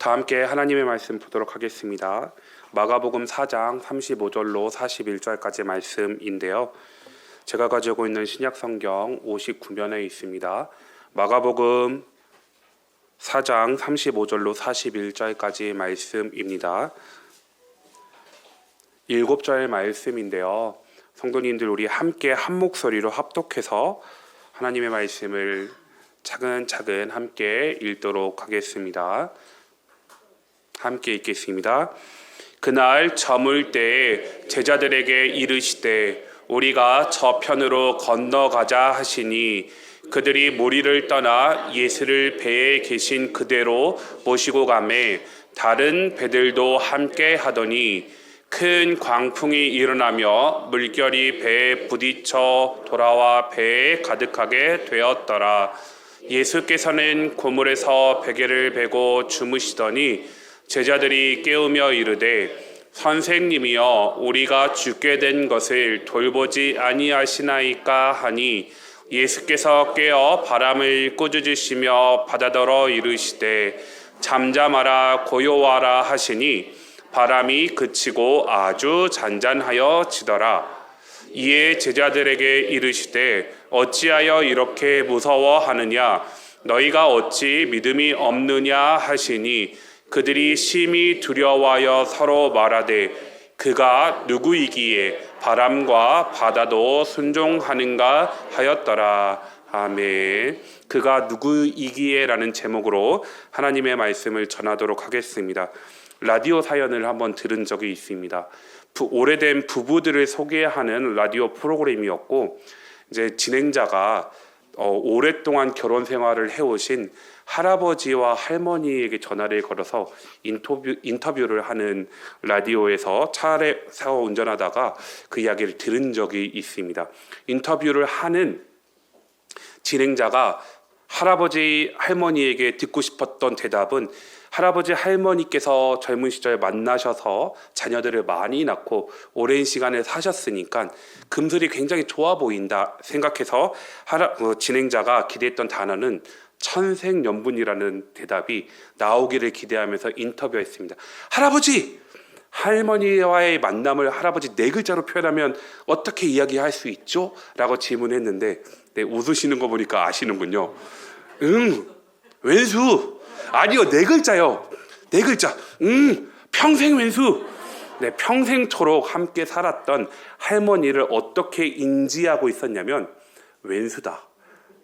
다 함께 하나님의 말씀 보도록 하겠습니다. 마가복음 4장 35절로 41절까지 말씀인데요. 제가 가지고 있는 신약성경 59면에 있습니다. 마가복음 4장 35절로 41절까지 말씀입니다. 7절 말씀인데요. 성도님들 우리 함께 한 목소리로 합독해서 하나님의 말씀을 차근차근 함께 읽도록 하겠습니다. 함께 읽겠습니다. 그날 저물 때에 제자들에게 이르시되 우리가 저편으로 건너가자 하시니 그들이 무리를 떠나 예수를 배에 계신 그대로 모시고 가매 다른 배들도 함께 하더니 큰 광풍이 일어나며 물결이 배에 부딪혀 돌아와 배에 가득하게 되었더라. 예수께서는 고물에서 베개를 베고 주무시더니 제자들이 깨우며 이르되 선생님이여 우리가 죽게 된 것을 돌보지 아니하시나이까 하니 예수께서 깨어 바람을 꾸짖으시며 바다더러 이르시되 잠잠하라 고요하라 하시니 바람이 그치고 아주 잔잔하여 지더라. 이에 제자들에게 이르시되 어찌하여 이렇게 무서워하느냐 너희가 어찌 믿음이 없느냐 하시니 그들이 심히 두려워하여 서로 말하되 그가 누구이기에 바람과 바다도 순종하는가 하였더라. 아멘. 그가 누구이기에라는 제목으로 하나님의 말씀을 전하도록 하겠습니다. 라디오 사연을 한번 들은 적이 있습니다. 오래된 부부들을 소개하는 라디오 프로그램이었고 이제 진행자가 오랫동안 결혼 생활을 해오신 할아버지와 할머니에게 전화를 걸어서 인터뷰를 하는 라디오에서 차에서 운전하다가 그 이야기를 들은 적이 있습니다. 인터뷰를 하는 진행자가 할아버지 할머니에게 듣고 싶었던 대답은 할아버지 할머니께서 젊은 시절 만나셔서 자녀들을 많이 낳고 오랜 시간을 사셨으니까 금슬이 굉장히 좋아 보인다 생각해서 진행자가 기대했던 단어는 천생연분이라는 대답이 나오기를 기대하면서 인터뷰했습니다. 할아버지! 할머니와의 만남을 할아버지 4글자로 표현하면 어떻게 이야기할 수 있죠? 라고 질문했는데 웃으시는 거 보니까 아시는군요. 왼수! 아니요, 4글자요. 4글자. 평생 왼수. 네, 평생토록 함께 살았던 할머니를 어떻게 인지하고 있었냐면 왼수다.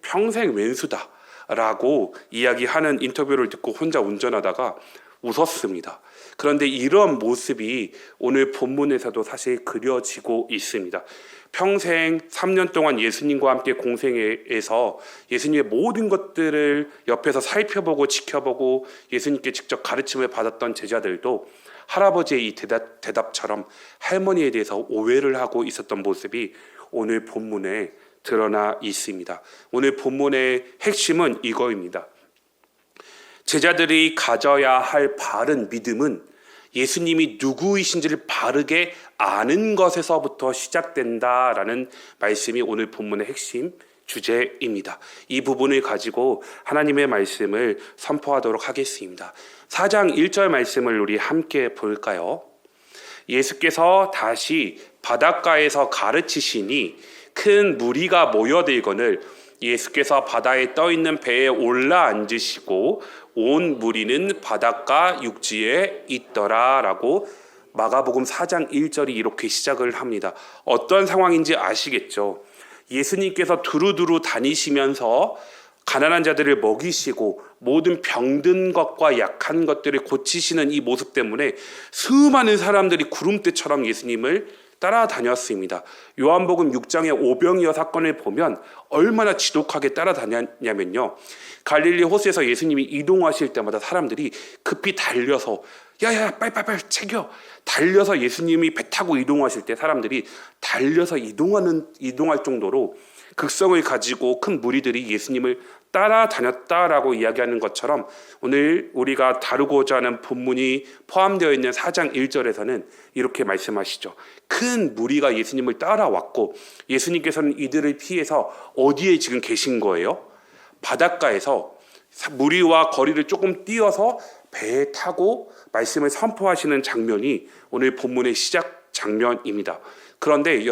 평생 왼수다. 라고 이야기하는 인터뷰를 듣고 혼자 운전하다가 웃었습니다. 그런데 이런 모습이 오늘 본문에서도 사실 그려지고 있습니다. 평생 3년 동안 예수님과 함께 공생해서 예수님의 모든 것들을 옆에서 살펴보고 지켜보고 예수님께 직접 가르침을 받았던 제자들도 할아버지의 이 대답처럼 할머니에 대해서 오해를 하고 있었던 모습이 오늘 본문에 드러나 있습니다. 오늘 본문의 핵심은 이거입니다. 제자들이 가져야 할 바른 믿음은 예수님이 누구이신지를 바르게 아는 것에서부터 시작된다라는 말씀이 오늘 본문의 핵심 주제입니다. 이 부분을 가지고 하나님의 말씀을 선포하도록 하겠습니다. 4장 1절 말씀을 우리 함께 볼까요? 예수께서 다시 바닷가에서 가르치시니 큰 무리가 모여들거늘 예수께서 바다에 떠있는 배에 올라앉으시고 온 무리는 바닷가 육지에 있더라 라고 마가복음 4장 1절이 이렇게 시작을 합니다. 어떤 상황인지 아시겠죠? 예수님께서 두루두루 다니시면서 가난한 자들을 먹이시고 모든 병든 것과 약한 것들을 고치시는 이 모습 때문에 수많은 사람들이 구름대처럼 예수님을 따라다녔습니다. 요한복음 6장의 오병이어 사건을 보면 얼마나 지독하게 따라다녔냐면요. 갈릴리 호수에서 예수님이 이동하실 때마다 사람들이 급히 달려서 야야 빨리 챙겨 달려서 예수님이 배 타고 이동하실 때 사람들이 달려서 이동할 정도로 극성을 가지고 큰 무리들이 예수님을 따라다녔다라고 이야기하는 것처럼 오늘 우리가 다루고자 하는 본문이 포함되어 있는 4장 1절에서는 이렇게 말씀하시죠. 큰 무리가 예수님을 따라왔고 예수님께서는 이들을 피해서 어디에 지금 계신 거예요? 바닷가에서 무리와 거리를 조금 띄어서 배에 타고 말씀을 선포하시는 장면이 오늘 본문의 시작 장면입니다. 그런데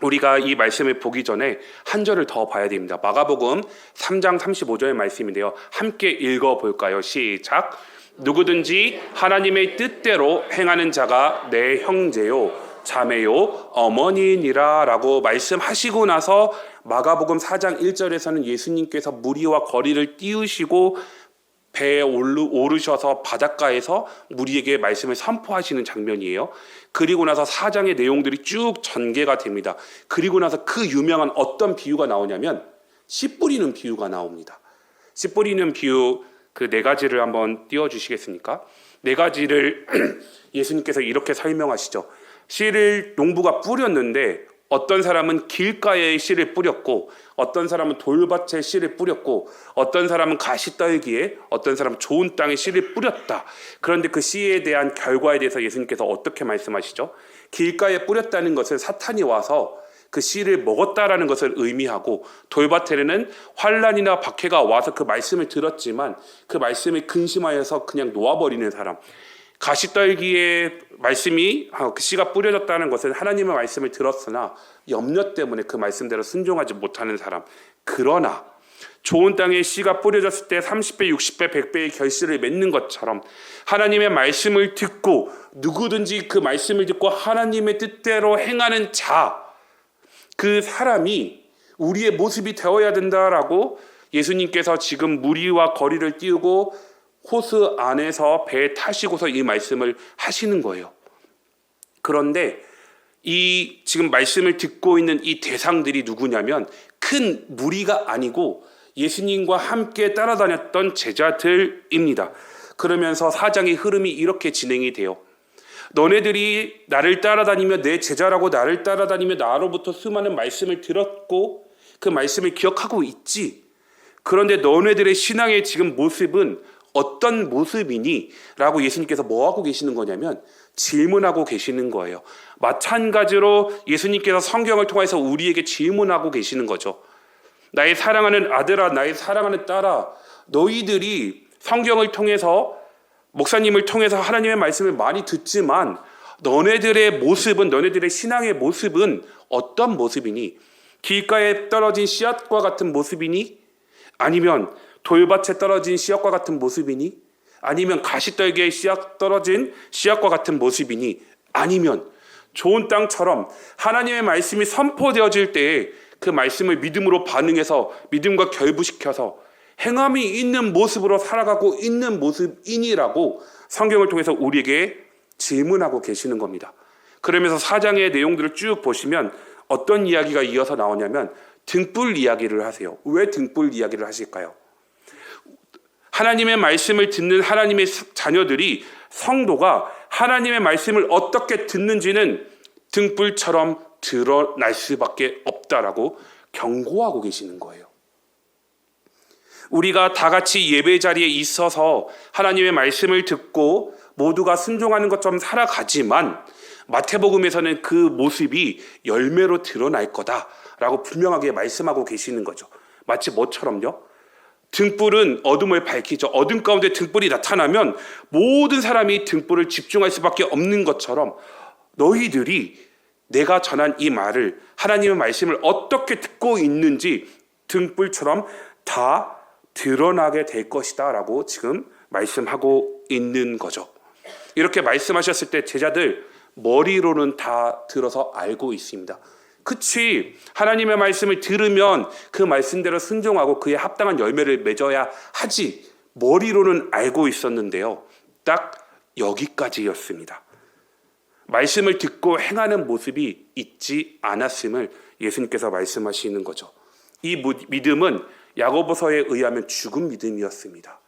우리가 이 말씀을 보기 전에 한 절을 더 봐야 됩니다. 마가복음 3장 35절의 말씀인데요. 함께 읽어볼까요? 시작. 누구든지 하나님의 뜻대로 행하는 자가 내 형제요 자매요 어머니니라 라고 말씀하시고 나서 마가복음 4장 1절에서는 예수님께서 무리와 거리를 띄우시고 배에 오르셔서 바닷가에서 무리에게 말씀을 선포하시는 장면이에요. 그리고 나서 4장의 내용들이 쭉 전개가 됩니다. 그리고 나서 그 유명한 어떤 비유가 나오냐면 씨 뿌리는 비유가 나옵니다. 씨 뿌리는 비유 그 네 가지를 한번 띄워주시겠습니까? 네 가지를 예수님께서 이렇게 설명하시죠. 씨를 농부가 뿌렸는데 어떤 사람은 길가에 씨를 뿌렸고 어떤 사람은 돌밭에 씨를 뿌렸고 어떤 사람은 가시떨기에 어떤 사람은 좋은 땅에 씨를 뿌렸다. 그런데 그 씨에 대한 결과에 대해서 예수님께서 어떻게 말씀하시죠? 길가에 뿌렸다는 것은 사탄이 와서 그 씨를 먹었다라는 것을 의미하고 돌밭에는 환난이나 박해가 와서 그 말씀을 들었지만 그 말씀을 근심하여서 그냥 놓아버리는 사람, 가시떨기에 말씀이 그 씨가 뿌려졌다는 것은 하나님의 말씀을 들었으나 염려 때문에 그 말씀대로 순종하지 못하는 사람. 그러나 좋은 땅에 씨가 뿌려졌을 때 30배, 60배, 100배의 결실을 맺는 것처럼 하나님의 말씀을 듣고 누구든지 그 말씀을 듣고 하나님의 뜻대로 행하는 자, 그 사람이 우리의 모습이 되어야 된다라고 예수님께서 지금 무리와 거리를 띄우고 호수 안에서 배에 타시고서 이 말씀을 하시는 거예요. 그런데 이 지금 말씀을 듣고 있는 이 대상들이 누구냐면 큰 무리가 아니고 예수님과 함께 따라다녔던 제자들입니다. 그러면서 사장의 흐름이 이렇게 진행이 돼요. 너네들이 나를 따라다니며 내 제자라고 나를 따라다니며 나로부터 수많은 말씀을 들었고 그 말씀을 기억하고 있지. 그런데 너네들의 신앙의 지금 모습은 어떤 모습이니? 라고 예수님께서 뭐하고 계시는 거냐면 질문하고 계시는 거예요. 마찬가지로 예수님께서 성경을 통해서 우리에게 질문하고 계시는 거죠. 나의 사랑하는 아들아, 나의 사랑하는 딸아, 너희들이 성경을 통해서 목사님을 통해서 하나님의 말씀을 많이 듣지만 너네들의 모습은, 너네들의 신앙의 모습은 어떤 모습이니? 길가에 떨어진 씨앗과 같은 모습이니? 아니면 돌밭에 떨어진 씨앗과 같은 모습이니? 아니면 가시떨기에 씨앗 떨어진 씨앗과 같은 모습이니? 아니면 좋은 땅처럼 하나님의 말씀이 선포되어질 때에 그 말씀을 믿음으로 반응해서 믿음과 결부시켜서 행함이 있는 모습으로 살아가고 있는 모습이니라고 성경을 통해서 우리에게 질문하고 계시는 겁니다. 그러면서 4장의 내용들을 쭉 보시면 어떤 이야기가 이어서 나오냐면 등불 이야기를 하세요. 왜 등불 이야기를 하실까요? 하나님의 말씀을 듣는 하나님의 자녀들이, 성도가 하나님의 말씀을 어떻게 듣는지는 등불처럼 드러날 수밖에 없다라고 경고하고 계시는 거예요. 우리가 다 같이 예배 자리에 있어서 하나님의 말씀을 듣고 모두가 순종하는 것처럼 살아가지만 마태복음에서는 그 모습이 열매로 드러날 거다라고 분명하게 말씀하고 계시는 거죠. 마치 뭐처럼요? 등불은 어둠을 밝히죠. 어둠 가운데 등불이 나타나면 모든 사람이 등불을 집중할 수밖에 없는 것처럼 너희들이 내가 전한 이 말을, 하나님의 말씀을 어떻게 듣고 있는지 등불처럼 다 드러나게 될 것이다 라고 지금 말씀하고 있는 거죠. 이렇게 말씀하셨을 때 제자들 머리로는 다 들어서 알고 있습니다. 그치, 하나님의 말씀을 들으면 그 말씀대로 순종하고 그에 합당한 열매를 맺어야 하지, 머리로는 알고 있었는데요, 딱 여기까지였습니다. 말씀을 듣고 행하는 모습이 있지 않았음을 예수님께서 말씀하시는 거죠. 이 믿음은 야고보서에 의하면 죽은 믿음이었습니다.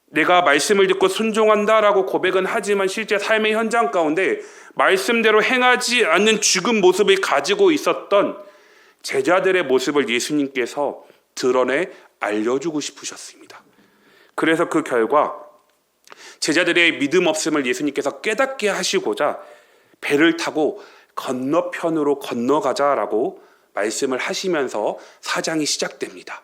내가 말씀을 듣고 순종한다라고 고백은 하지만 실제 삶의 현장 가운데 말씀대로 행하지 않는 죽은 모습을 가지고 있었던 제자들의 모습을 예수님께서 드러내 알려주고 싶으셨습니다. 그래서 그 결과 제자들의 믿음 없음을 예수님께서 깨닫게 하시고자 배를 타고 건너편으로 건너가자라고 말씀을 하시면서 4장이 시작됩니다.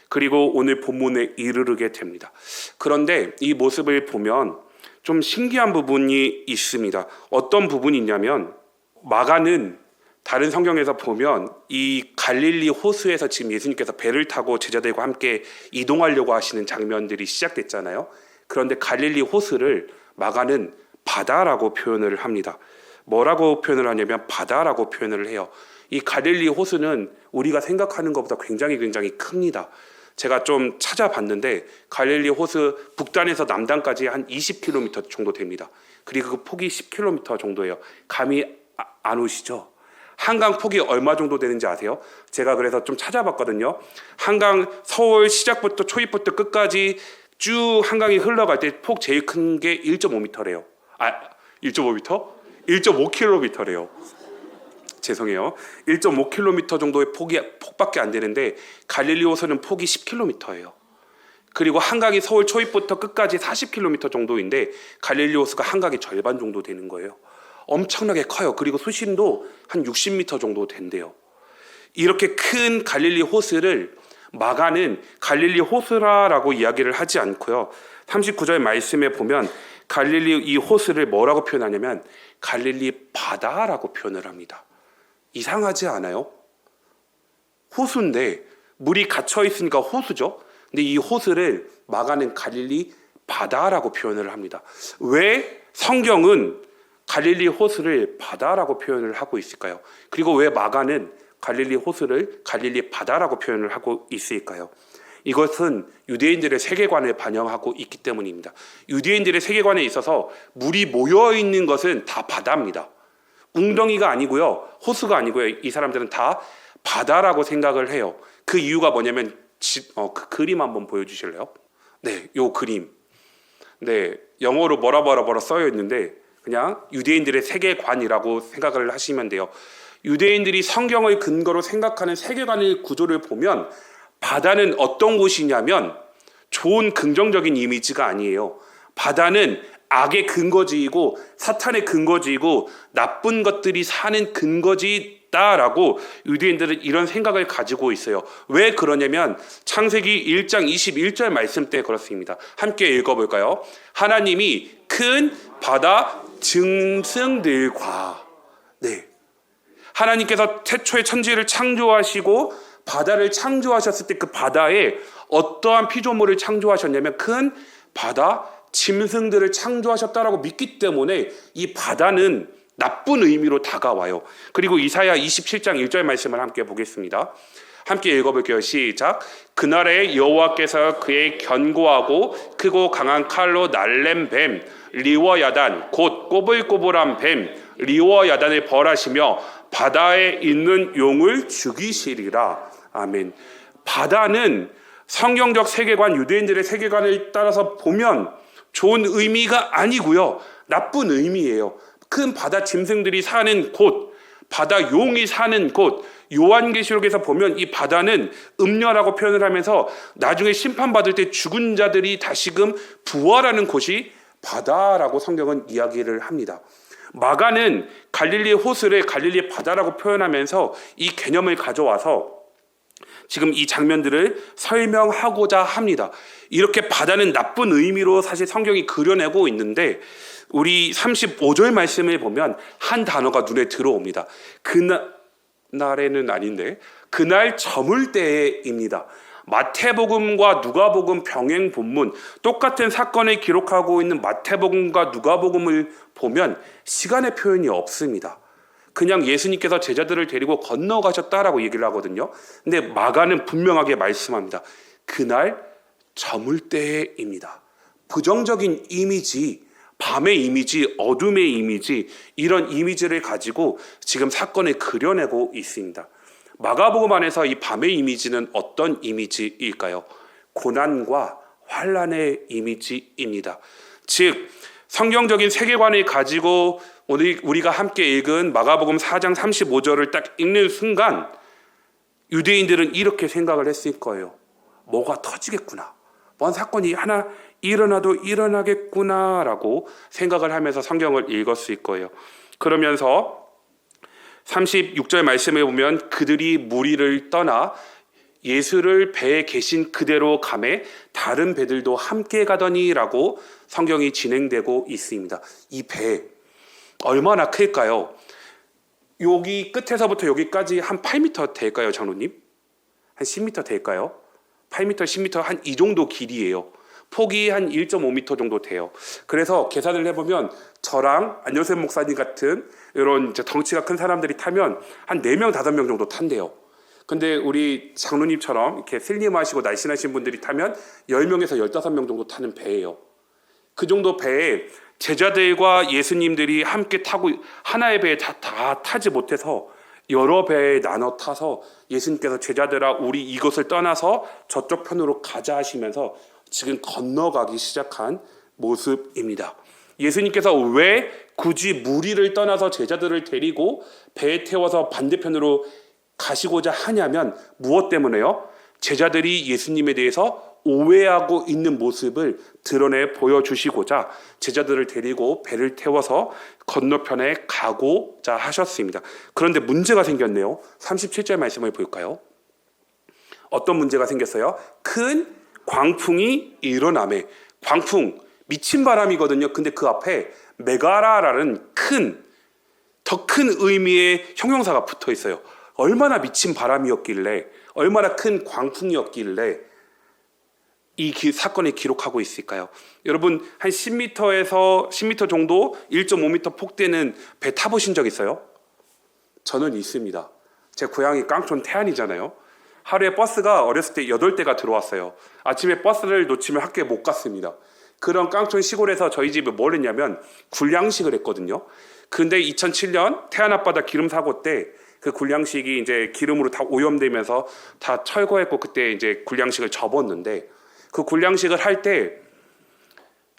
그리고 오늘 본문에 이르게 됩니다. 그런데 이 모습을 보면 좀 신기한 부분이 있습니다. 어떤 부분이 있냐면 마가는 다른 성경에서 보면 이 갈릴리 호수에서 지금 예수님께서 배를 타고 제자들과 함께 이동하려고 하시는 장면들이 시작됐잖아요. 그런데 갈릴리 호수를 마가는 바다라고 표현을 합니다. 뭐라고 표현을 하냐면 바다라고 표현을 해요. 이 갈릴리 호수는 우리가 생각하는 것보다 굉장히 큽니다. 제가 좀 찾아봤는데 갈릴리 호수 북단에서 남단까지 한 20km 정도 됩니다. 그리고 그 폭이 10km 정도예요. 감이 안 오시죠? 한강 폭이 얼마 정도 되는지 아세요? 제가 그래서 좀 찾아봤거든요. 한강 서울 시작부터 초입부터 끝까지 쭉 한강이 흘러갈 때 폭 제일 큰 게 1.5m래요. 1.5m? 1.5km래요. 죄송해요. 1.5km 정도의 폭밖에 안 되는데 갈릴리 호수는 폭이 10km예요. 그리고 한강이 서울 초입부터 끝까지 40km 정도인데 갈릴리 호수가 한강의 절반 정도 되는 거예요. 엄청나게 커요. 그리고 수심도 한 60m 정도 된대요. 이렇게 큰 갈릴리 호수를 마가는 갈릴리 호수라고 이야기를 하지 않고요. 39절 말씀에 보면 갈릴리 이 호수를 뭐라고 표현하냐면 갈릴리 바다라고 표현을 합니다. 이상하지 않아요? 호수인데 물이 갇혀 있으니까 호수죠. 근데 이 호수를 마가는 갈릴리 바다라고 표현을 합니다. 왜 성경은 갈릴리 호수를 바다라고 표현을 하고 있을까요? 그리고 왜 마가는 갈릴리 호수를 갈릴리 바다라고 표현을 하고 있을까요? 이것은 유대인들의 세계관을 반영하고 있기 때문입니다. 유대인들의 세계관에 있어서 물이 모여 있는 것은 다 바다입니다. 웅덩이가 아니고요, 호수가 아니고요. 이 사람들은 다 바다라고 생각을 해요. 그 이유가 뭐냐면 그 그림 한번 보여주실래요? 네, 요 그림. 네, 영어로 뭐라 써여 있는데 그냥 유대인들의 세계관이라고 생각을 하시면 돼요. 유대인들이 성경을 근거로 생각하는 세계관의 구조를 보면 바다는 어떤 곳이냐면 좋은 긍정적인 이미지가 아니에요. 바다는 악의 근거지이고 사탄의 근거지이고 나쁜 것들이 사는 근거지다라고 유대인들은 이런 생각을 가지고 있어요. 왜 그러냐면 창세기 1장 21절 말씀 때 그렇습니다. 함께 읽어볼까요? 하나님이 큰 바다 짐승들과 하나님께서 태초에 천지를 창조하시고 바다를 창조하셨을 때 그 바다에 어떠한 피조물을 창조하셨냐면 큰 바다 짐승들을 창조하셨다라고 믿기 때문에 이 바다는 나쁜 의미로 다가와요. 그리고 이사야 27장 1절 말씀을 함께 보겠습니다. 함께 읽어볼게요. 시작. 그날에 여호와께서 그의 견고하고 크고 강한 칼로 날랜 뱀 리워야단 곧 꼬불꼬불한 뱀 리워야단을 벌하시며 바다에 있는 용을 죽이시리라. 아멘. 바다는 성경적 세계관, 유대인들의 세계관을 따라서 보면 좋은 의미가 아니고요, 나쁜 의미예요. 큰 바다 짐승들이 사는 곳, 바다 용이 사는 곳, 요한계시록에서 보면 이 바다는 음녀라고 표현을 하면서 나중에 심판받을 때 죽은 자들이 다시금 부활하는 곳이 바다라고 성경은 이야기를 합니다. 마가는 갈릴리 호수를 갈릴리 바다라고 표현하면서 이 개념을 가져와서 지금 이 장면들을 설명하고자 합니다. 이렇게 바다는 나쁜 의미로 사실 성경이 그려내고 있는데 우리 35절 말씀을 보면 한 단어가 눈에 들어옵니다. 그날에는 아닌데 그날 저물 때입니다. 마태복음과 누가복음 병행 본문, 똑같은 사건을 기록하고 있는 마태복음과 누가복음을 보면 시간의 표현이 없습니다. 그냥 예수님께서 제자들을 데리고 건너가셨다라고 얘기를 하거든요. 근데 마가는 분명하게 말씀합니다. 그날 저물 때입니다. 부정적인 이미지, 밤의 이미지, 어둠의 이미지, 이런 이미지를 가지고 지금 사건을 그려내고 있습니다. 마가복음 안에서 이 밤의 이미지는 어떤 이미지일까요? 고난과 환난의 이미지입니다. 즉 성경적인 세계관을 가지고 우리가 함께 읽은 마가복음 4장 35절을 딱 읽는 순간 유대인들은 이렇게 생각을 했을 거예요. 뭐가 터지겠구나. 뭔 사건이 하나 일어나도 일어나겠구나라고 생각을 하면서 성경을 읽었을 거예요. 그러면서 36절 말씀에 보면 그들이 무리를 떠나 예수를 배에 계신 그대로 가매 다른 배들도 함께 가더니라고 성경이 진행되고 있습니다. 이 배 얼마나 클까요? 여기 끝에서부터 여기까지 한 8m 될까요, 장로님? 한 10m 될까요? 8m, 10m 한 이 정도 길이에요. 폭이 한 1.5m 정도 돼요. 그래서 계산을 해보면 저랑 안녕샘 목사님 같은 이런 덩치가 큰 사람들이 타면 한 4명, 5명 정도 탄대요. 근데 우리 장로님처럼 이렇게 슬림하시고 날씬하신 분들이 타면 10명에서 15명 정도 타는 배예요. 그 정도 배에 제자들과 예수님들이 함께 타고 하나의 배에 다 타지 못해서 여러 배에 나눠 타서 예수님께서 제자들아 우리 이곳을 떠나서 저쪽 편으로 가자 하시면서 지금 건너가기 시작한 모습입니다. 예수님께서 왜 굳이 무리를 떠나서 제자들을 데리고 배에 태워서 반대편으로 가시고자 하냐면 무엇 때문에요? 제자들이 예수님에 대해서 오해하고 있는 모습을 드러내 보여주시고자 제자들을 데리고 배를 태워서 건너편에 가고자 하셨습니다. 그런데 문제가 생겼네요. 37절 말씀을 볼까요? 어떤 문제가 생겼어요? 큰 광풍이 일어나매. 광풍, 미친 바람이거든요. 근데 그 앞에 메가라라는 더 큰 의미의 형용사가 붙어 있어요. 얼마나 미친 바람이었길래, 얼마나 큰 광풍이었길래 이 사건을 기록하고 있을까요? 여러분 한 10m 정도 1.5m 폭되는 배 타보신 적 있어요? 저는 있습니다. 제 고향이 깡촌 태안이잖아요. 하루에 버스가 어렸을 때 8대가 들어왔어요. 아침에 버스를 놓치면 학교에 못 갔습니다. 그런 깡촌 시골에서 저희 집에 뭘 했냐면 굴량식을 했거든요. 근데 2007년 태안 앞바다 기름 사고 때 그 굴량식이 이제 기름으로 다 오염되면서 다 철거했고 그때 이제 굴량식을 접었는데 그 굴량식을 할 때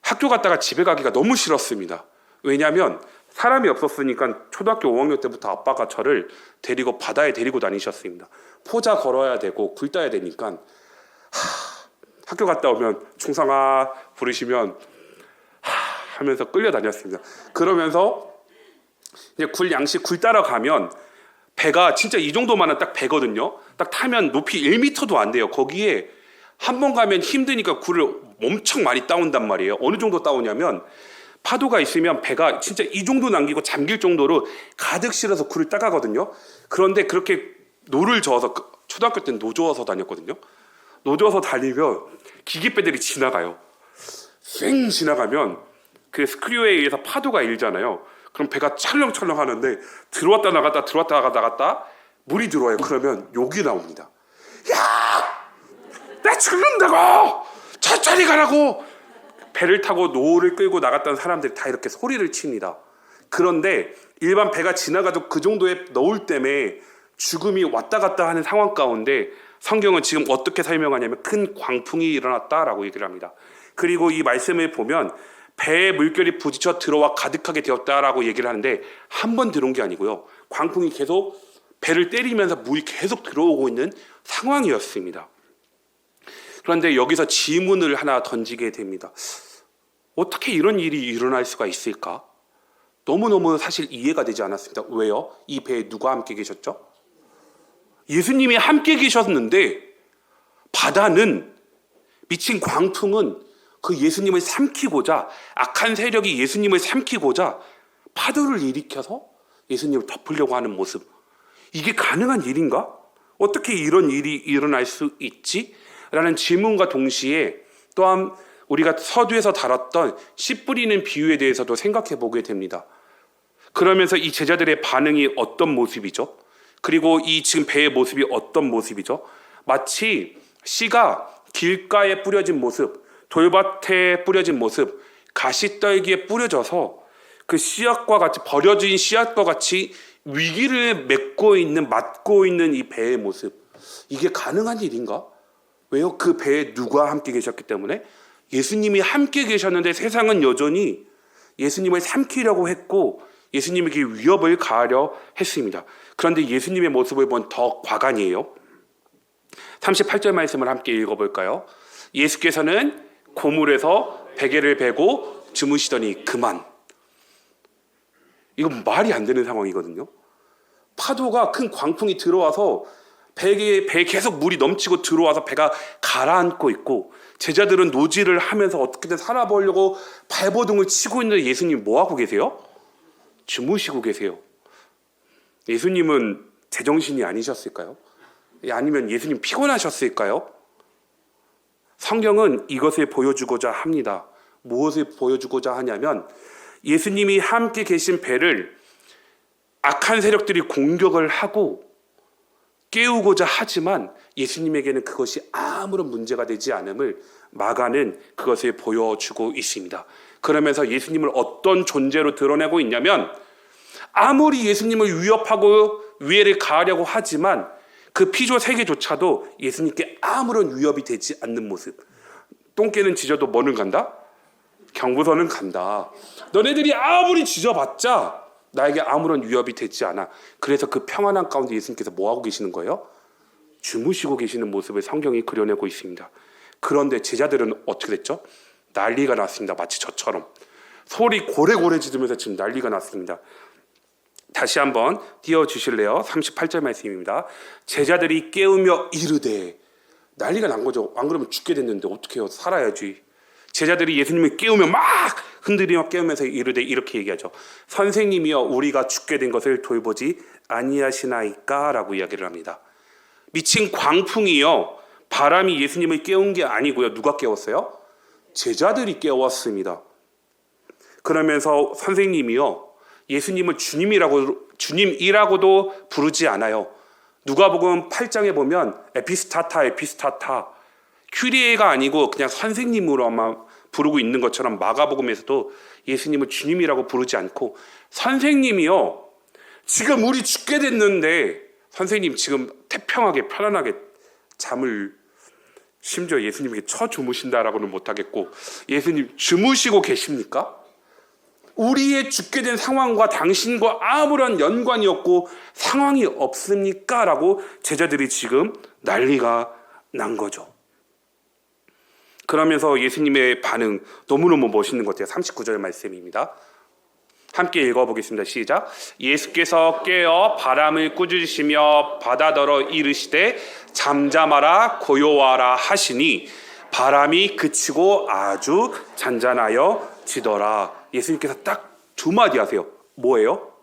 학교 갔다가 집에 가기가 너무 싫었습니다. 왜냐하면 사람이 없었으니까 초등학교 5학년 때부터 아빠가 저를 데리고 바다에 데리고 다니셨습니다. 포자 걸어야 되고 굴 따야 되니까 학교 갔다 오면 충성아 부르시면 하면서 끌려다녔습니다. 그러면서 이제 굴 따러 가면 배가 진짜 이 정도만한 딱 배거든요. 딱 타면 높이 1m도 안 돼요. 거기에 한 번 가면 힘드니까 굴을 엄청 많이 따온단 말이에요. 어느 정도 따오냐면 파도가 있으면 배가 진짜 이 정도 남기고 잠길 정도로 가득 실어서 굴을 따가거든요. 그런데 그렇게 노를 저어서 초등학교 때는 노 저어서 다녔거든요. 노 저어서 달리면 기계배들이 지나가요. 쌩 지나가면 그 스크류에 의해서 파도가 일잖아요. 그럼 배가 철렁철렁 하는데 들어왔다 나갔다 물이 들어와요. 그러면 욕이 나옵니다. 야! 나 죽는다고! 천천히 가라고! 배를 타고 노를 끌고 나갔던 사람들이 다 이렇게 소리를 칩니다. 그런데 일반 배가 지나가도 그 정도의 너울 때문에 죽음이 왔다 갔다 하는 상황 가운데 성경은 지금 어떻게 설명하냐면 큰 광풍이 일어났다라고 얘기를 합니다. 그리고 이 말씀을 보면 배에 물결이 부딪혀 들어와 가득하게 되었다라고 얘기를 하는데 한 번 들어온 게 아니고요. 광풍이 계속 배를 때리면서 물이 계속 들어오고 있는 상황이었습니다. 그런데 여기서 질문을 하나 던지게 됩니다. 어떻게 이런 일이 일어날 수가 있을까? 너무너무 사실 이해가 되지 않았습니다. 왜요? 이 배에 누가 함께 계셨죠? 예수님이 함께 계셨는데 바다는 미친 광풍은 그 예수님을 삼키고자 악한 세력이 예수님을 삼키고자 파도를 일으켜서 예수님을 덮으려고 하는 모습. 이게 가능한 일인가? 어떻게 이런 일이 일어날 수 있지? 라는 질문과 동시에 또한 우리가 서두에서 다뤘던 씨 뿌리는 비유에 대해서도 생각해 보게 됩니다. 그러면서 이 제자들의 반응이 어떤 모습이죠? 그리고 이 지금 배의 모습이 어떤 모습이죠? 마치 씨가 길가에 뿌려진 모습, 돌밭에 뿌려진 모습, 가시떨기에 뿌려져서 그 씨앗과 같이 버려진 씨앗과 같이 위기를 맞고 있는 이 배의 모습. 이게 가능한 일인가? 왜요? 그 배에 누가 함께 계셨기 때문에 예수님이 함께 계셨는데 세상은 여전히 예수님을 삼키려고 했고 예수님에게 위협을 가하려 했습니다. 그런데 예수님의 모습을 본 더 과간이에요. 38절 말씀을 함께 읽어볼까요? 예수께서는 고물에서 베개를 베고 주무시더니 그만. 이건 말이 안 되는 상황이거든요. 파도가 큰 광풍이 들어와서 배에 계속 물이 넘치고 들어와서 배가 가라앉고 있고, 제자들은 노지를 하면서 어떻게든 살아보려고 발버둥을 치고 있는데 예수님 뭐 하고 계세요? 주무시고 계세요. 예수님은 제정신이 아니셨을까요? 아니면 예수님 피곤하셨을까요? 성경은 이것을 보여주고자 합니다. 무엇을 보여주고자 하냐면, 예수님이 함께 계신 배를 악한 세력들이 공격을 하고 깨우고자 하지만 예수님에게는 그것이 아무런 문제가 되지 않음을 마가는 그것을 보여주고 있습니다. 그러면서 예수님을 어떤 존재로 드러내고 있냐면, 아무리 예수님을 위협하고 위해를 가하려고 하지만 그 피조 세계조차도 예수님께 아무런 위협이 되지 않는 모습. 똥개는 짖어도 뭐는 간다? 경부선은 간다. 너네들이 아무리 짖어봤자 나에게 아무런 위협이 되지 않아. 그래서 그 평안한 가운데 예수님께서 뭐 하고 계시는 거예요? 주무시고 계시는 모습을 성경이 그려내고 있습니다. 그런데 제자들은 어떻게 됐죠? 난리가 났습니다. 마치 저처럼 소리 고래고래 지르면서 지금 난리가 났습니다. 다시 한번 띄워주실래요? 38절 말씀입니다. 제자들이 깨우며 이르되, 난리가 난 거죠. 안 그러면 죽게 됐는데 어떻게 해요? 살아야지. 제자들이 예수님을 깨우며 막 흔들리며 깨우면서 이르되 이렇게 얘기하죠. 선생님이여, 우리가 죽게 된 것을 돌보지 아니하시나이까? 라고 이야기를 합니다. 미친 광풍이요, 바람이 예수님을 깨운 게 아니고요. 누가 깨웠어요? 제자들이 깨웠습니다. 그러면서 선생님이요, 예수님을 주님이라고도 부르지 않아요. 누가복음 8장에 보면 에피스타타 큐리에가 아니고 그냥 선생님으로만 부르고 있는 것처럼 마가복음에서도 예수님을 주님이라고 부르지 않고, 선생님이요, 지금 우리 죽게 됐는데 선생님 지금 태평하게 편안하게 잠을, 심지어 예수님에게 주무신다라고는 못하겠고, 예수님 주무시고 계십니까? 우리의 죽게 된 상황과 당신과 아무런 연관이 없고 상황이 없습니까? 라고 제자들이 지금 난리가 난 거죠. 그러면서 예수님의 반응 너무너무 멋있는 것 같아요. 39절 말씀입니다. 함께 읽어보겠습니다. 시작. 예수께서 깨어 바람을 꾸짖으시며 바다더러 이르시되 잠잠하라 고요하라 하시니 바람이 그치고 아주 잔잔하여 지더라. 예수님께서 딱 두 마디 하세요. 뭐예요?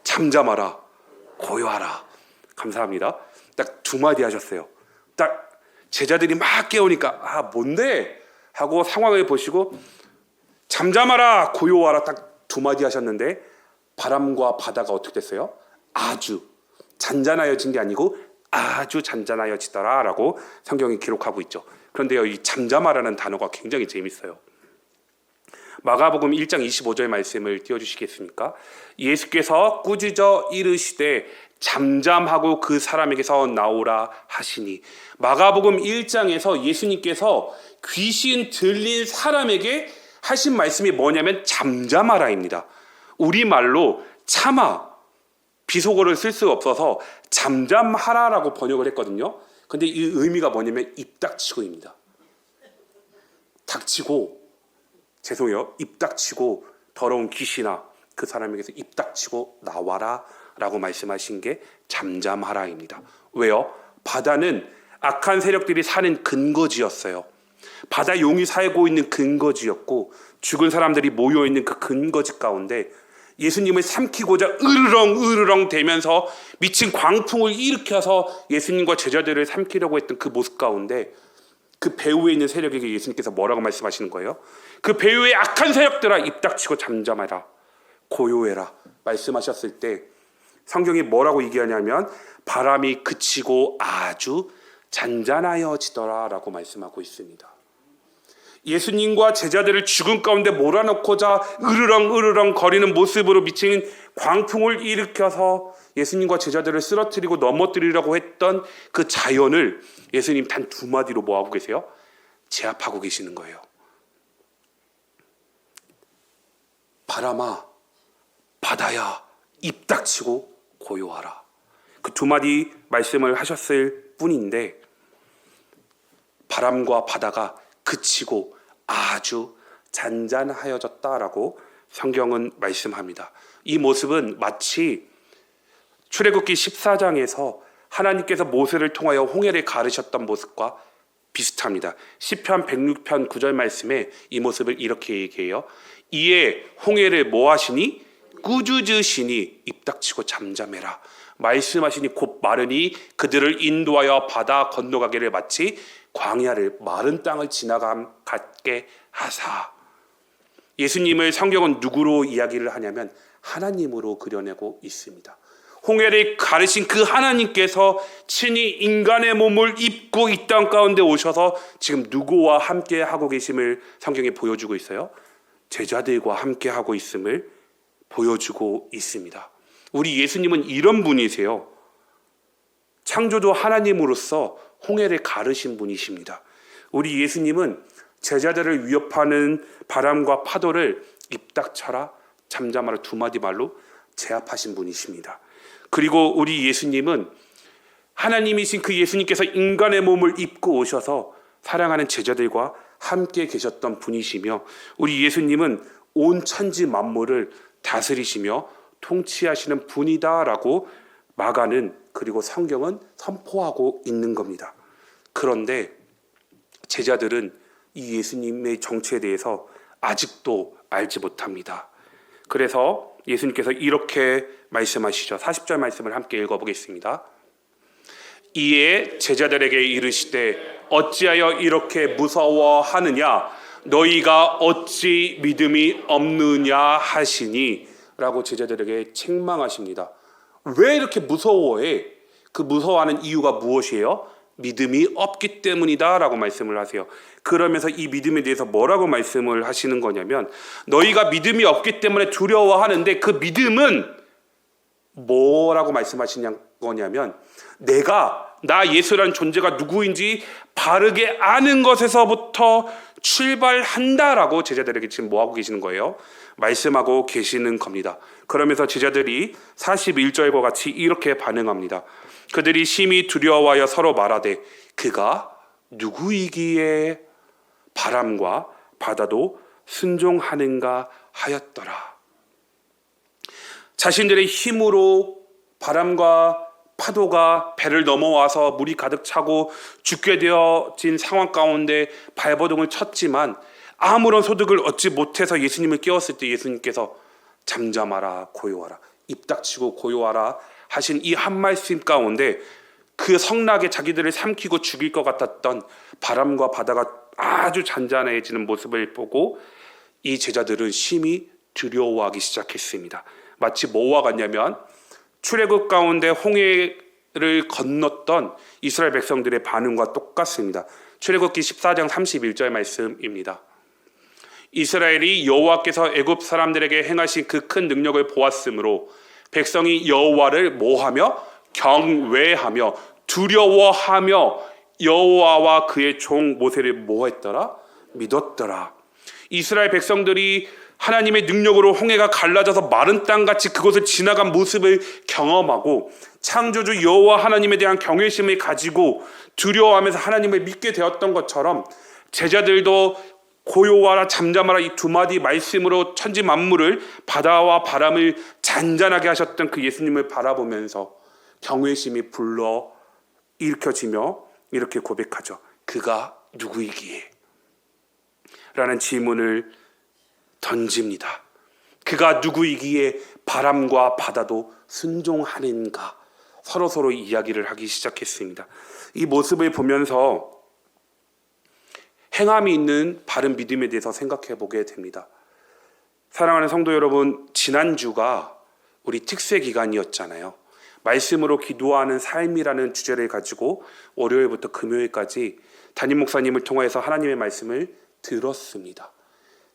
잠잠하라, 고요하라. 감사합니다. 딱 두 마디 하셨어요. 딱 제자들이 막 깨우니까 뭔데? 하고 상황을 보시고 잠잠하라, 고요하라 딱 두 마디 하셨는데, 바람과 바다가 어떻게 됐어요? 아주 잔잔하여진 게 아니고 아주 잔잔하여지더라 라고 성경이 기록하고 있죠. 그런데요, 이 잠잠하라는 단어가 굉장히 재밌어요. 마가복음 1장 25절 말씀을 띄워주시겠습니까? 예수께서 꾸짖어 이르시되 잠잠하고 그 사람에게서 나오라 하시니. 마가복음 1장에서 예수님께서 귀신 들린 사람에게 하신 말씀이 뭐냐면 잠잠하라입니다. 우리말로 참아, 비속어를 쓸 수 없어서 잠잠하라라고 번역을 했거든요. 근데 이 의미가 뭐냐면 입 닥치고입니다. 닥치고, 죄송해요, 입 닥치고 더러운 귀신아 그 사람에게서 입 닥치고 나와라 라고 말씀하신 게 잠잠하라입니다. 왜요? 바다는 악한 세력들이 사는 근거지였어요. 바다 용이 살고 있는 근거지였고, 죽은 사람들이 모여있는 그 근거지 가운데 예수님을 삼키고자 으르렁 대면서 미친 광풍을 일으켜서 예수님과 제자들을 삼키려고 했던 그 모습 가운데, 그 배 위에 있는 세력에게 예수님께서 뭐라고 말씀하시는 거예요? 그 배 위에 악한 세력들아 입 닥치고 잠잠하라, 고요해라 말씀하셨을 때 성경이 뭐라고 얘기하냐면 바람이 그치고 아주 잔잔하여지더라 라고 말씀하고 있습니다. 예수님과 제자들을 죽음 가운데 몰아넣고자 으르렁 거리는 모습으로 미친 광풍을 일으켜서 예수님과 제자들을 쓰러뜨리고 넘어뜨리려고 했던 그 자연을 예수님 단 두 마디로 뭐하고 계세요? 제압하고 계시는 거예요. 바람아, 바다야, 입 닥치고 고요하라. 그 두 마디 말씀을 하셨을 뿐인데, 바람과 바다가 그치고 아주 잔잔하여졌다라고 성경은 말씀합니다. 이 모습은 마치 출애굽기 14장에서 하나님께서 모세를 통하여 홍해를 가르셨던 모습과 비슷합니다. 시편 106편 9절 말씀에 이 모습을 이렇게 얘기해요. 이에 홍해를 뭐 하시니? 꾸짖으시니 입 닥치고 잠잠해라. 말씀하시니 곧 마르니 그들을 인도하여 바다 건너가기를 마치 광야를 마른 땅을 지나감 같게 하사. 예수님을 성경은 누구로 이야기를 하냐면 하나님으로 그려내고 있습니다. 홍해를 가르신 그 하나님께서 친히 인간의 몸을 입고 이 땅 가운데 오셔서 지금 누구와 함께 하고 계심을 성경에 보여주고 있어요. 제자들과 함께 하고 있음을 보여주고 있습니다. 우리 예수님은 이런 분이세요. 창조주 하나님으로서 홍해를 가르신 분이십니다. 우리 예수님은 제자들을 위협하는 바람과 파도를 입 닥쳐라 잠잠하라 두 마디 말로 제압하신 분이십니다. 그리고 우리 예수님은 하나님이신 그 예수님께서 인간의 몸을 입고 오셔서 사랑하는 제자들과 함께 계셨던 분이시며 우리 예수님은 온 천지 만물을 다스리시며 통치하시는 분이다라고 마가는 그리고 성경은 선포하고 있는 겁니다. 그런데 제자들은 이 예수님의 정체에 대해서 아직도 알지 못합니다. 그래서 예수님께서 이렇게 말씀하시죠. 40절 말씀을 함께 읽어보겠습니다. 이에 제자들에게 이르시되 어찌하여 이렇게 무서워하느냐 너희가 어찌 믿음이 없느냐 하시니 라고 제자들에게 책망하십니다. 왜 이렇게 무서워해? 그 무서워하는 이유가 무엇이에요? 믿음이 없기 때문이다 라고 말씀을 하세요. 그러면서 이 믿음에 대해서 뭐라고 말씀을 하시는 거냐면 너희가 믿음이 없기 때문에 두려워하는데 그 믿음은 뭐라고 말씀하시는 거냐면 나 예수라는 존재가 누구인지 바르게 아는 것에서부터 출발한다라고 제자들에게 지금 뭐하고 계시는 거예요? 말씀하고 계시는 겁니다. 그러면서 제자들이 41절과 같이 이렇게 반응합니다. 그들이 심히 두려워하여 서로 말하되 그가 누구이기에 바람과 바다도 순종하는가 하였더라. 자신들의 힘으로 바람과 파도가 배를 넘어와서 물이 가득 차고 죽게 되어진 상황 가운데 발버둥을 쳤지만 아무런 소득을 얻지 못해서 예수님을 깨웠을 때 예수님께서 잠잠하라 고요하라 입 닥치고 고요하라 하신 이 한 말씀 가운데 그 성락에 자기들을 삼키고 죽일 것 같았던 바람과 바다가 아주 잔잔해지는 모습을 보고 이 제자들은 심히 두려워하기 시작했습니다. 마치 뭐와 같냐면 출애굽 가운데 홍해를 건넜던 이스라엘 백성들의 반응과 똑같습니다. 출애굽기 14장 31절 말씀입니다. 이스라엘이 여호와께서 애굽 사람들에게 행하신 그 큰 능력을 보았으므로 백성이 여호와를 뭐하며 경외하며 두려워하며 여호와와 그의 종 모세를 뭐했더라? 믿었더라. 이스라엘 백성들이 하나님의 능력으로 홍해가 갈라져서 마른 땅같이 그곳을 지나간 모습을 경험하고 창조주 여호와 하나님에 대한 경외심을 가지고 두려워하면서 하나님을 믿게 되었던 것처럼 제자들도 고요하라 잠잠하라 이 두 마디 말씀으로 천지 만물을 바다와 바람을 잔잔하게 하셨던 그 예수님을 바라보면서 경외심이 불러 일으켜지며 이렇게 고백하죠. 그가 누구이기에? 라는 질문을 던집니다. 그가 누구이기에 바람과 바다도 순종하는가? 서로 이야기를 하기 시작했습니다. 이 모습을 보면서 행함이 있는 바른 믿음에 대해서 생각해 보게 됩니다. 사랑하는 성도 여러분, 지난주가 우리 특세 기간이었잖아요. 말씀으로 기도하는 삶이라는 주제를 가지고 월요일부터 금요일까지 담임 목사님을 통해서 하나님의 말씀을 들었습니다.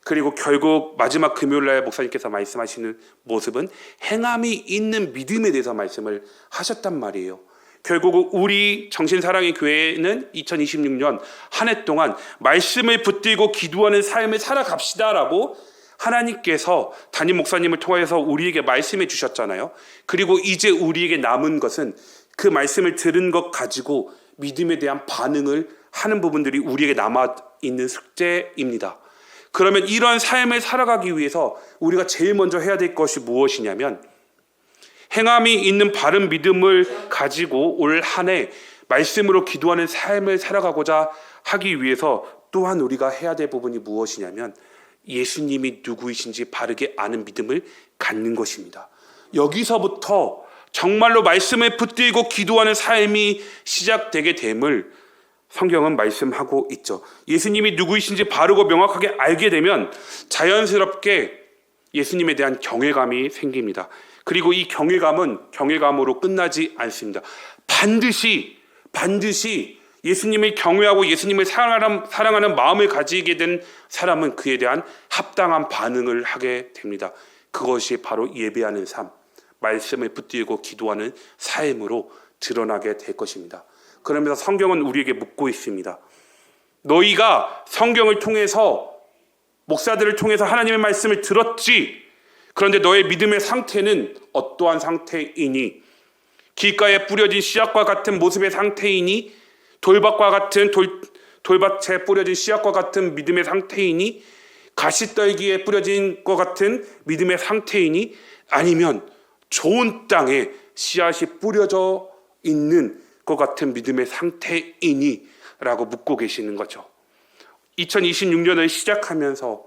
그리고 결국 마지막 금요일날 목사님께서 말씀하시는 모습은 행함이 있는 믿음에 대해서 말씀을 하셨단 말이에요. 결국 우리 정신사랑의 교회는 2026년 한 해 동안 말씀을 붙들고 기도하는 삶을 살아갑시다라고 하나님께서 담임 목사님을 통해서 우리에게 말씀해 주셨잖아요. 그리고 이제 우리에게 남은 것은 그 말씀을 들은 것 가지고 믿음에 대한 반응을 하는 부분들이 우리에게 남아있는 숙제입니다. 그러면 이런 삶을 살아가기 위해서 우리가 제일 먼저 해야 될 것이 무엇이냐면 행함이 있는 바른 믿음을 가지고 올 한 해 말씀으로 기도하는 삶을 살아가고자 하기 위해서 또한 우리가 해야 될 부분이 무엇이냐면 예수님이 누구이신지 바르게 아는 믿음을 갖는 것입니다. 여기서부터 정말로 말씀을 붙들고 기도하는 삶이 시작되게 됨을 성경은 말씀하고 있죠. 예수님이 누구이신지 바르고 명확하게 알게 되면 자연스럽게 예수님에 대한 경외감이 생깁니다. 그리고 이 경외감은 경외감으로 끝나지 않습니다. 반드시 예수님을 경외하고 예수님을 사랑하는 마음을 가지게 된 사람은 그에 대한 합당한 반응을 하게 됩니다. 그것이 바로 예배하는 삶, 말씀을 붙들고 기도하는 삶으로 드러나게 될 것입니다. 그러면서 성경은 우리에게 묻고 있습니다. 너희가 성경을 통해서 목사들을 통해서 하나님의 말씀을 들었지. 그런데 너의 믿음의 상태는 어떠한 상태이니? 길가에 뿌려진 씨앗과 같은 모습의 상태이니? 돌밭과 같은 돌밭에 뿌려진 씨앗과 같은 믿음의 상태이니? 가시떨기에 뿌려진 것 같은 믿음의 상태이니? 아니면 좋은 땅에 씨앗이 뿌려져 있는 것 같은 믿음의 상태이니? 라고 묻고 계시는 거죠. 2026년을 시작하면서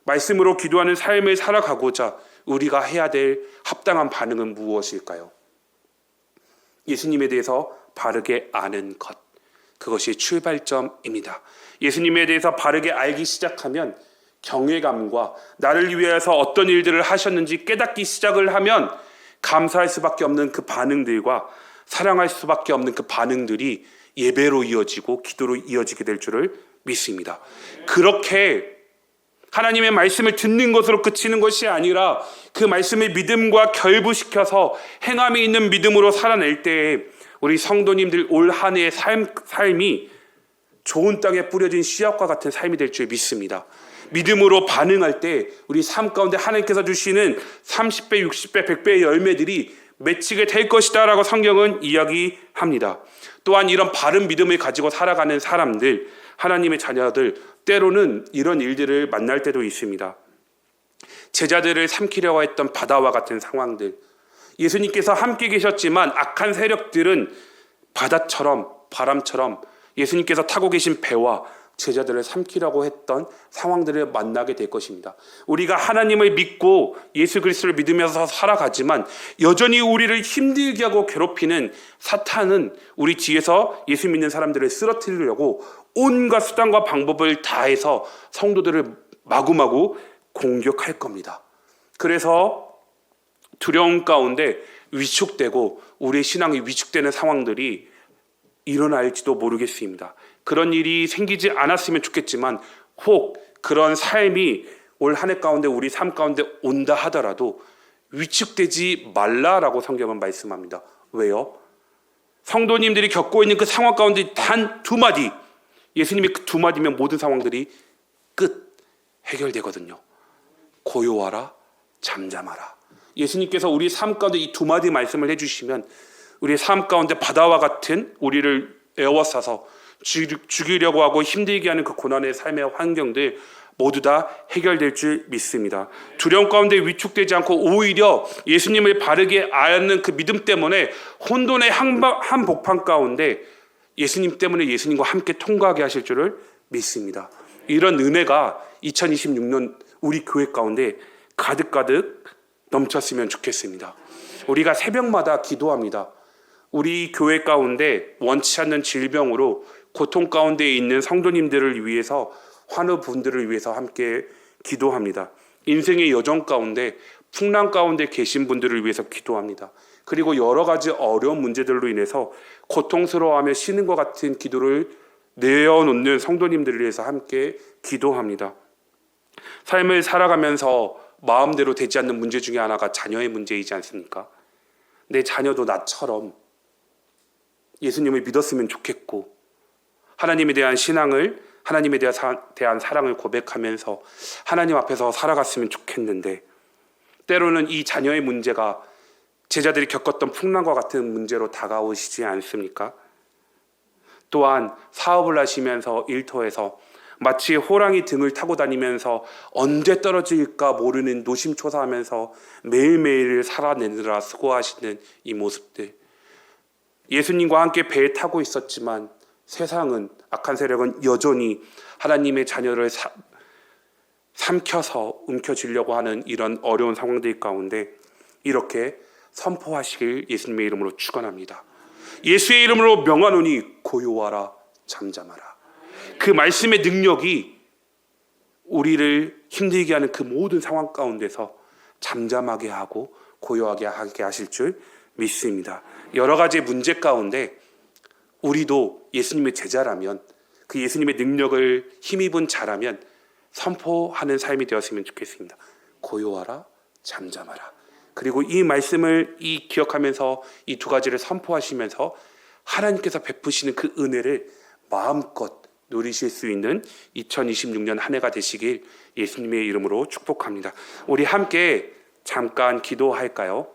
말씀으로 기도하는 삶을 살아가고자 우리가 해야 될 합당한 반응은 무엇일까요? 예수님에 대해서 바르게 아는 것, 그것이 출발점입니다. 예수님에 대해서 바르게 알기 시작하면 경외감과 나를 위해서 어떤 일들을 하셨는지 깨닫기 시작을 하면 감사할 수밖에 없는 그 반응들과 사랑할 수밖에 없는 그 반응들이 예배로 이어지고 기도로 이어지게 될 줄을 믿습니다. 그렇게 하나님의 말씀을 듣는 것으로 그치는 것이 아니라 그 말씀을 믿음과 결부시켜서 행함이 있는 믿음으로 살아낼 때에 우리 성도님들 올 한 해의 삶이 좋은 땅에 뿌려진 씨앗과 같은 삶이 될 줄 믿습니다. 믿음으로 반응할 때 우리 삶 가운데 하나님께서 주시는 30배, 60배, 100배의 열매들이 맺히게 될 것이다 라고 성경은 이야기합니다. 또한 이런 바른 믿음을 가지고 살아가는 사람들, 하나님의 자녀들, 때로는 이런 일들을 만날 때도 있습니다. 제자들을 삼키려고 했던 바다와 같은 상황들, 예수님께서 함께 계셨지만 악한 세력들은 바다처럼 바람처럼 예수님께서 타고 계신 배와 제자들을 삼키려고 했던 상황들을 만나게 될 것입니다. 우리가 하나님을 믿고 예수 그리스도를 믿으면서 살아가지만 여전히 우리를 힘들게 하고 괴롭히는 사탄은 우리 뒤에서 예수 믿는 사람들을 쓰러뜨리려고 온갖 수단과 방법을 다해서 성도들을 마구마구 공격할 겁니다. 그래서 두려움 가운데 위축되고 우리의 신앙이 위축되는 상황들이 일어날지도 모르겠습니다. 그런 일이 생기지 않았으면 좋겠지만 혹 그런 삶이 올 한 해 가운데 우리 삶 가운데 온다 하더라도 위축되지 말라라고 성경은 말씀합니다. 왜요? 성도님들이 겪고 있는 그 상황 가운데 단 두 마디, 예수님이 그 두 마디면 모든 상황들이 끝 해결되거든요. 고요하라, 잠잠하라. 예수님께서 우리 삶 가운데 이 두 마디 말씀을 해주시면 우리의 삶 가운데 바다와 같은 우리를 에워싸서 죽이려고 하고 힘들게 하는 그 고난의 삶의 환경들 모두 다 해결될 줄 믿습니다. 두려움 가운데 위축되지 않고 오히려 예수님을 바르게 아는 그 믿음 때문에 혼돈의 한복판 가운데 예수님 때문에 예수님과 함께 통과하게 하실 줄을 믿습니다. 이런 은혜가 2026년 우리 교회 가운데 가득가득 넘쳤으면 좋겠습니다. 우리가 새벽마다 기도합니다. 우리 교회 가운데 원치 않는 질병으로 고통 가운데 있는 성도님들을 위해서, 환우분들을 위해서 함께 기도합니다. 인생의 여정 가운데 풍랑 가운데 계신 분들을 위해서 기도합니다. 그리고 여러 가지 어려운 문제들로 인해서 고통스러워하며 쉬는 것 같은 기도를 내어놓는 성도님들을 위해서 함께 기도합니다. 삶을 살아가면서 마음대로 되지 않는 문제 중에 하나가 자녀의 문제이지 않습니까? 내 자녀도 나처럼 예수님을 믿었으면 좋겠고 하나님에 대한 신앙을, 하나님에 대한 사랑을 고백하면서 하나님 앞에서 살아갔으면 좋겠는데 때로는 이 자녀의 문제가 제자들이 겪었던 풍랑과 같은 문제로 다가오시지 않습니까? 또한 사업을 하시면서 일터에서 마치 호랑이 등을 타고 다니면서 언제 떨어질까 모르는 노심초사하면서 매일매일을 살아내느라 수고하시는 이 모습들, 예수님과 함께 배에 타고 있었지만 세상은, 악한 세력은 여전히 하나님의 자녀를 삼켜서 움켜쥐려고 하는 이런 어려운 상황들 가운데 이렇게 선포하시길 예수님의 이름으로 축원합니다. 예수의 이름으로 명하노니 고요하라 잠잠하라. 그 말씀의 능력이 우리를 힘들게 하는 그 모든 상황 가운데서 잠잠하게 하고 고요하게 하게 하실 줄 믿습니다. 여러 가지 문제 가운데 우리도 예수님의 제자라면, 그 예수님의 능력을 힘입은 자라면 선포하는 삶이 되었으면 좋겠습니다. 고요하라 잠잠하라. 그리고 이 말씀을 기억하면서 이 두 가지를 선포하시면서 하나님께서 베푸시는 그 은혜를 마음껏 누리실 수 있는 2026년 한 해가 되시길 예수님의 이름으로 축복합니다. 우리 함께 잠깐 기도할까요?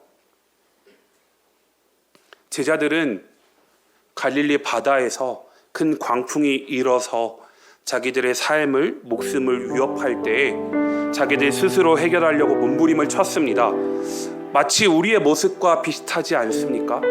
제자들은 갈릴리 바다에서 큰 광풍이 일어서 자기들의 삶을, 목숨을 위협할 때에 자기들 스스로 해결하려고 몸부림을 쳤습니다. 마치 우리의 모습과 비슷하지 않습니까?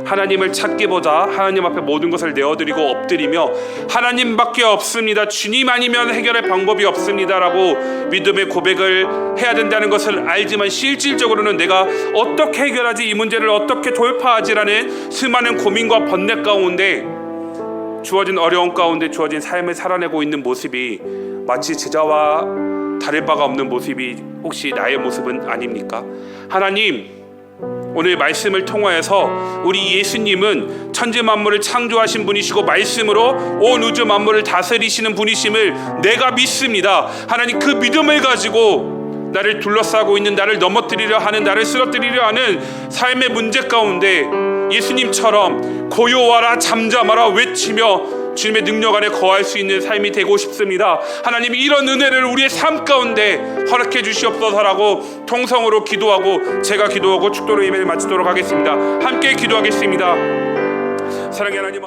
하나님을 찾기보다 하나님 앞에 모든 것을 내어드리고 엎드리며 하나님밖에 없습니다, 주님 아니면 해결할 방법이 없습니다 라고 믿음의 고백을 해야 된다는 것을 알지만 실질적으로는 내가 어떻게 해결하지, 이 문제를 어떻게 돌파하지라는 수많은 고민과 번뇌 가운데, 주어진 어려움 가운데 주어진 삶을 살아내고 있는 모습이 마치 제자와 다를 바가 없는 모습이 혹시 나의 모습은 아닙니까? 하나님, 오늘 말씀을 통하여서 우리 예수님은 천지 만물을 창조하신 분이시고 말씀으로 온 우주 만물을 다스리시는 분이심을 내가 믿습니다. 하나님, 그 믿음을 가지고 나를 둘러싸고 있는, 나를 넘어뜨리려 하는, 나를 쓰러뜨리려 하는 삶의 문제 가운데 예수님처럼 고요하라 잠잠하라 외치며 주님의 능력 안에 거할 수 있는 삶이 되고 싶습니다. 하나님, 이런 은혜를 우리의 삶 가운데 허락해 주시옵소서라고 통성으로 기도하고 제가 기도하고 축도로 예배를 마치도록 하겠습니다. 함께 기도하겠습니다. 사랑의 하나님,